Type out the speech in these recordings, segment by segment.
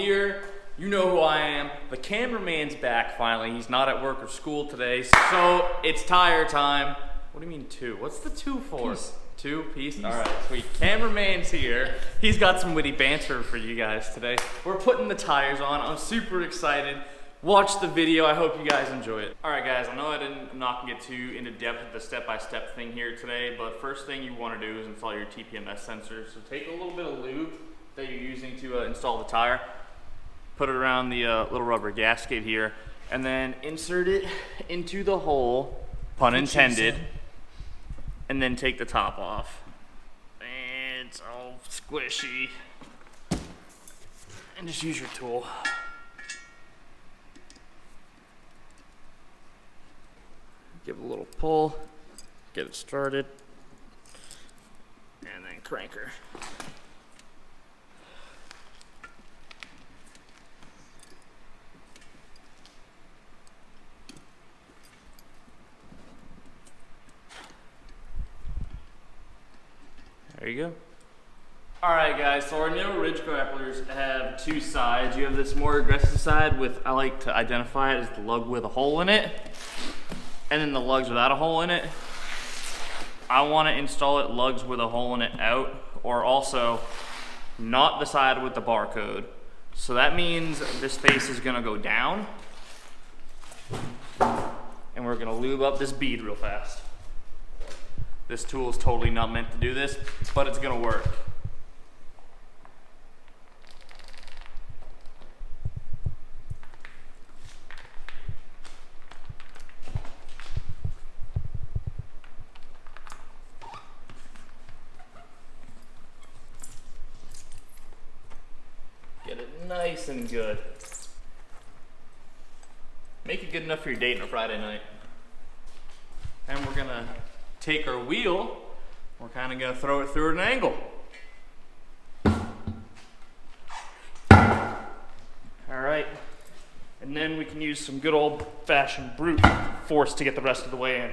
here. You know who I am. The cameraman's back finally. He's not at work or school today, so it's tire time. What do you mean two? What's the two for? Peace. Two? Peace? All right, sweet. Cameraman's here. He's got some witty banter for you guys today. We're putting the tires on. I'm super excited. Watch the video. I hope you guys enjoy it. All right, guys, I know I'm not gonna get too into depth with the step-by-step thing here today, but first thing you wanna do is install your TPMS sensor. So take a little bit of lube that you're using to install the tire, put it around the little rubber gasket here, and then insert it into the hole, pun intended, and then take the top off. And it's all squishy. And just use your tool. Give it a little pull, get it started, and then crank her. There you go. All right, guys, so our Nitto ridge grapplers have two sides. You have this more aggressive side with, I like to identify it as the lug with a hole in it, and then the lugs without a hole in it. I want to install it lugs with a hole in it out, or also not the side with the barcode. So that means this face is gonna go down, and we're gonna lube up this bead real fast. This tool is totally not meant to do this, but it's gonna work. Get it nice and good. Make it good enough for your date on a Friday night. And we're gonna take our wheel, we're kind of gonna throw it through an angle. All right, and then we can use some good old fashioned brute force to get the rest of the way in.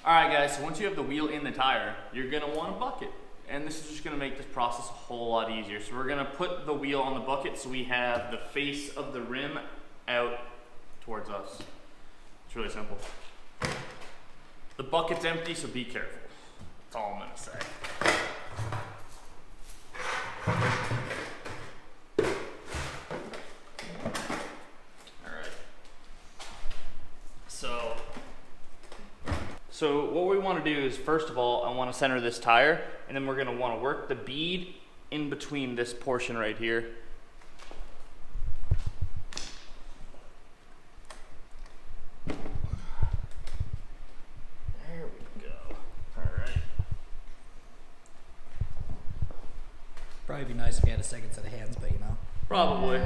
All right, guys, so once you have the wheel in the tire, you're gonna want a bucket. And this is just gonna make this process a whole lot easier. So we're gonna put the wheel on the bucket so we have the face of the rim out towards us. It's really simple. The bucket's empty, so be careful. That's all I'm gonna say. All right. So what we wanna do is, first of all, I wanna center this tire, and then we're gonna wanna work the bead in between this portion right here. Probably be nice if you had a second set of hands, but you know. Probably.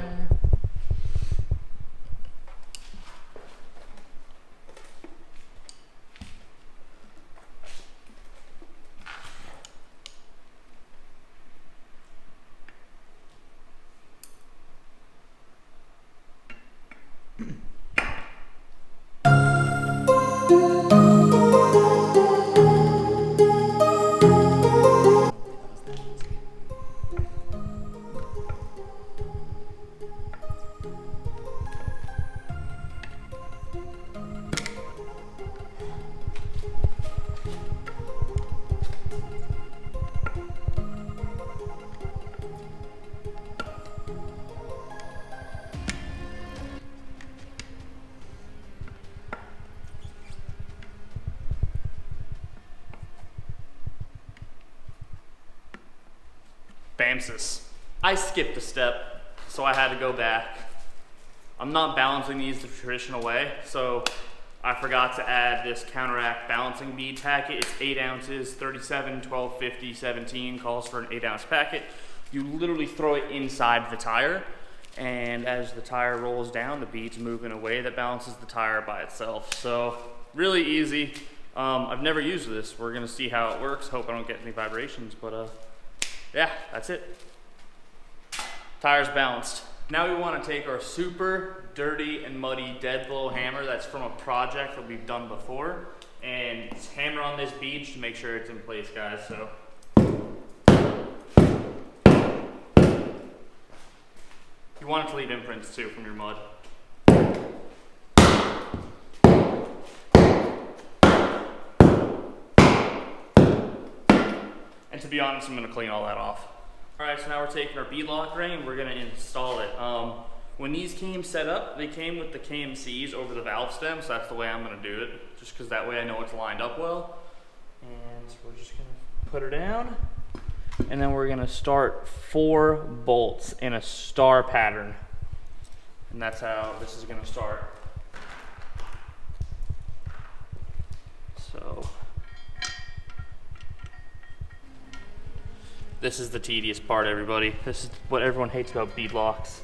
Bamsis. I skipped a step, so I had to go back. I'm not balancing these the traditional way, so I forgot to add this counteract balancing bead packet. It's 8 ounces, 37, 12, 50, 17, calls for an 8-ounce packet. You literally throw it inside the tire, and as the tire rolls down, the bead's moving away. That balances the tire by itself. So really easy. I've never used this. We're gonna see how it works. Hope I don't get any vibrations, but yeah, that's it. Tire's balanced. Now we want to take our super dirty and muddy dead blow hammer that's from a project that we've done before and hammer on this bead to make sure it's in place, guys. So You want it to leave imprints too from your mud. And to be honest, I'm gonna clean all that off. All right, so now we're taking our beadlock ring and we're gonna install it. When these came set up, they came with the KMCs over the valve stem, so that's the way I'm gonna do it, just because that way I know it's lined up well. And so we're just gonna put her down, and then we're gonna start 4 bolts in a star pattern. And that's how this is gonna start. So, this is the tedious part, everybody. This is what everyone hates about beadlocks.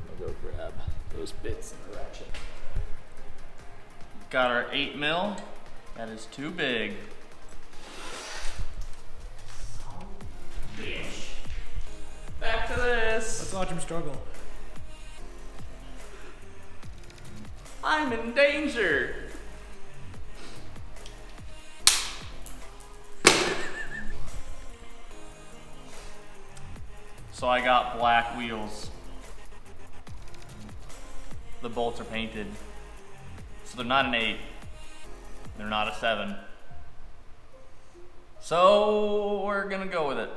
I'll go grab those bits in the ratchet. Got our 8 mil. That is too big. Back to this. Let's watch him struggle. I'm in danger. So I got black wheels. The bolts are painted. So they're not an 8. They're not a 7. So we're gonna go with it.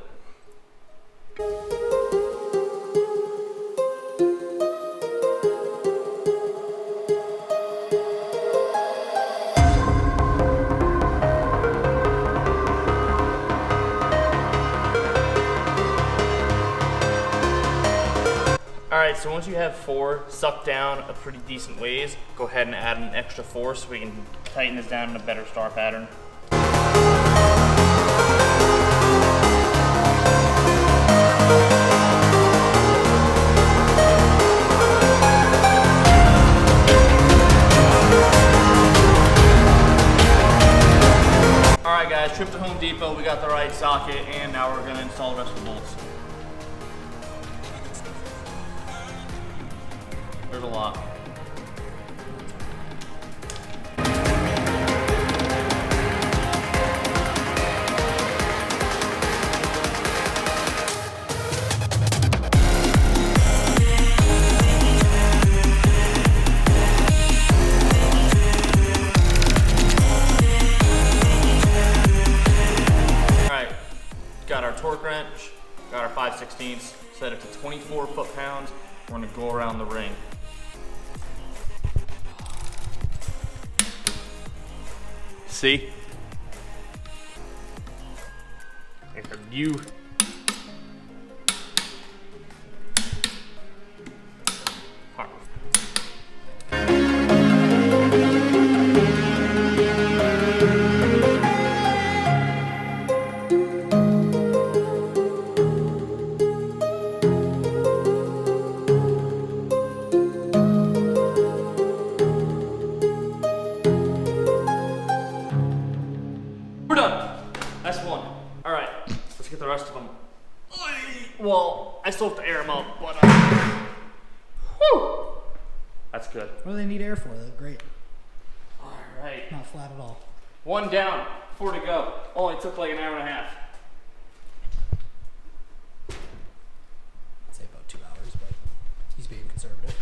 Alright, so once you have 4 sucked down a pretty decent ways, go ahead and add an extra 4 so we can tighten this down in a better star pattern. Alright guys, trip to Home Depot, we got the right socket, and now we're going to install the rest of the bolts. There's a lot. Alright, got our torque wrench, got our 5/16, set it to 24 foot-pounds. We're going to go around the ring. See? If you we're done. That's one. All right, let's get the rest of them. Well, I still have to air them out, but whew, that's good. What do they need air for? They're great. All right. Not flat at all. 1 down, 4 to go. Only took like an hour and a half. I'd say about 2 hours, but he's being conservative.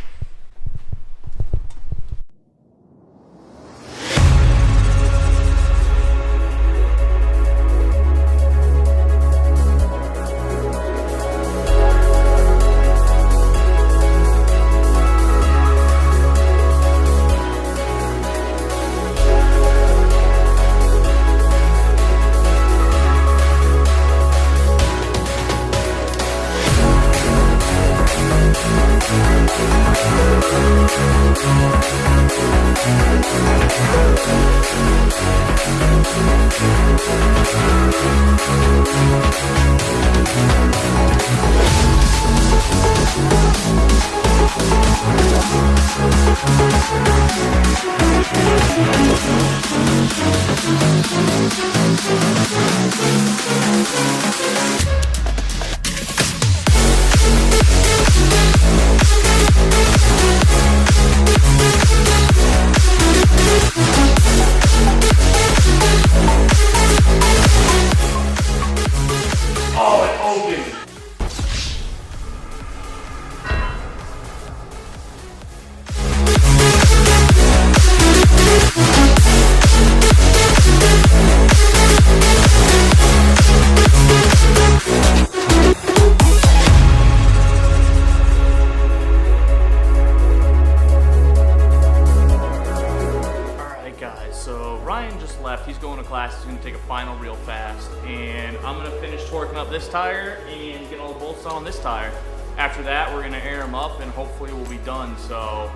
gonna take a final real fast, and I'm gonna finish torquing up this tire and get all the bolts on this tire. After that, we're gonna air them up and hopefully we'll be done. So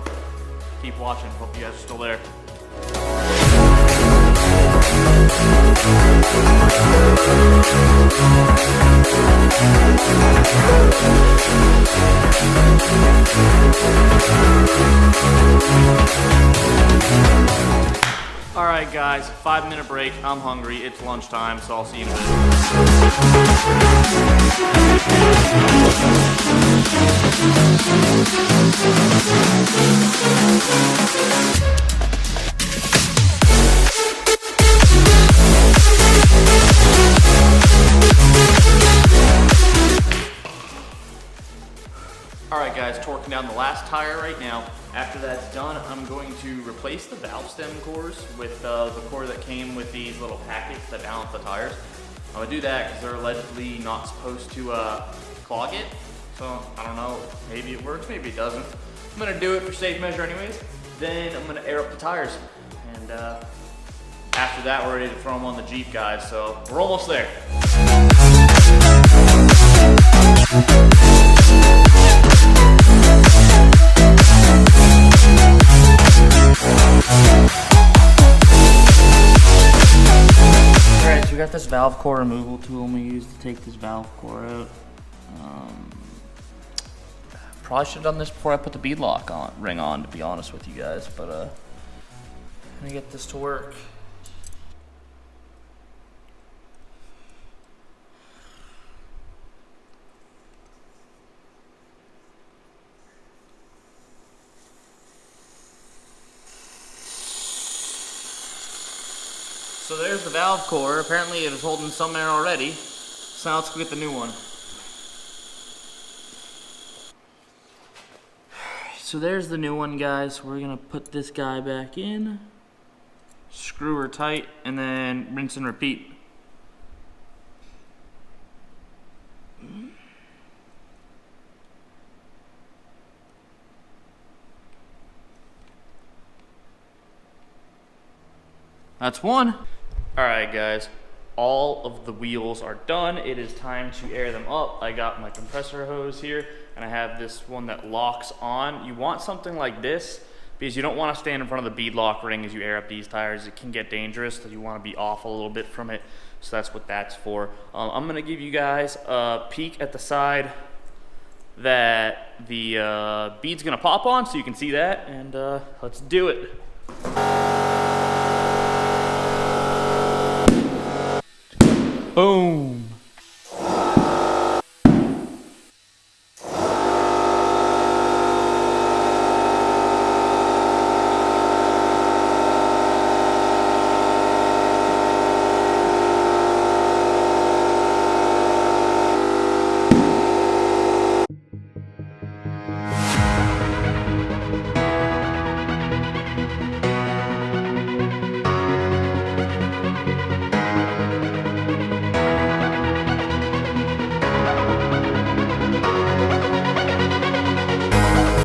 keep watching, hope you guys are still there. All right, guys, 5-minute break. I'm hungry. It's lunchtime, so I'll see you in a bit. All right, guys, torquing down the last tire right now. After that's done, I'm going to replace the valve stem cores with the core that came with these little packets that balance the tires. I'm gonna do that because they're allegedly not supposed to clog it. So I don't know, maybe it works, maybe it doesn't. I'm gonna do it for safe measure anyways. Then I'm gonna air up the tires. And after that, we're ready to throw them on the Jeep, guys. So we're almost there. Alright, so we got this valve core removal tool we use to take this valve core out. Probably should have done this before I put the beadlock ring on, to be honest with you guys, but I'm gonna get this to work. So there's the valve core. Apparently it was holding some air already. So now let's go get the new one. So there's the new one, guys. We're gonna put this guy back in, screw her tight, and then rinse and repeat. That's one. All right, guys, all of the wheels are done. It is time to air them up. I got my compressor hose here, and I have this one that locks on. You want something like this because you don't want to stand in front of the beadlock ring as you air up these tires. It can get dangerous, so you want to be off a little bit from it. So that's what that's for. I'm gonna give you guys a peek at the side that the bead's gonna pop on, so you can see that, and let's do it. Boom.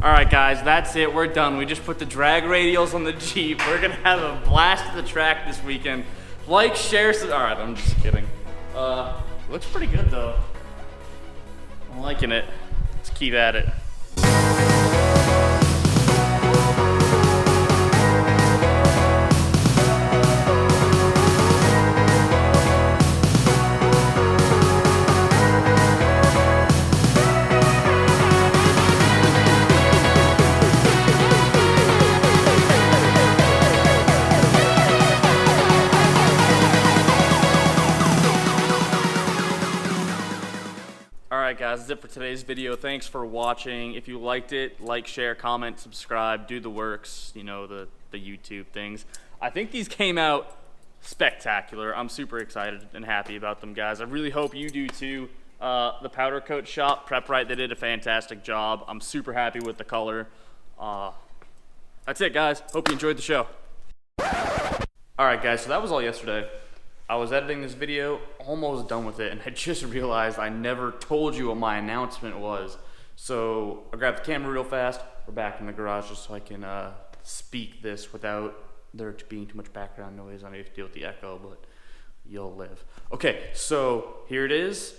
Alright guys, that's it, we're done. We just put the drag radials on the Jeep. We're gonna have a blast at the track this weekend. Like, share, alright, I'm just kidding. Looks pretty good though. I'm liking it. Let's keep at it. Alright guys, that's it for today's video. Thanks for watching. If you liked it, like, share, comment, subscribe, do the works, you know, the YouTube things. I think these came out spectacular. I'm super excited and happy about them, guys. I really hope you do too. The powder coat shop, Prep Right, they did a fantastic job. I'm super happy with the color. That's it, guys. Hope you enjoyed the show. Alright guys, so that was all yesterday. I was editing this video, almost done with it, and I just realized I never told you what my announcement was. So I grabbed the camera real fast. We're back in the garage just so I can speak this without there being too much background noise. I may have to deal with the echo, but you'll live. Okay, so here it is.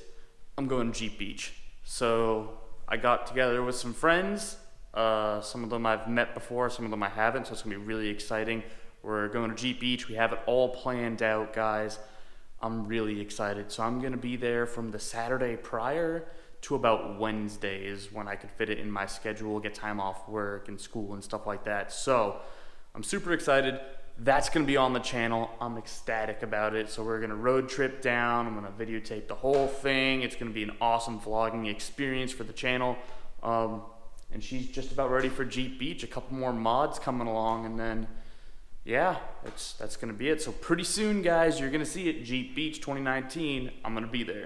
I'm going to Jeep Beach. So I got together with some friends. Some of them I've met before, some of them I haven't, so it's gonna be really exciting. We're going to Jeep Beach. We have it all planned out, guys. I'm really excited. So I'm gonna be there from the Saturday prior to about Wednesdays when I could fit it in my schedule, get time off work and school and stuff like that. So I'm super excited. That's gonna be on the channel. I'm ecstatic about it. So we're gonna road trip down. I'm gonna videotape the whole thing. It's gonna be an awesome vlogging experience for the channel. And she's just about ready for Jeep Beach. A couple more mods coming along, and then yeah, that's gonna be it. So pretty soon, guys, you're gonna see it. Jeep Beach 2019. I'm gonna be there.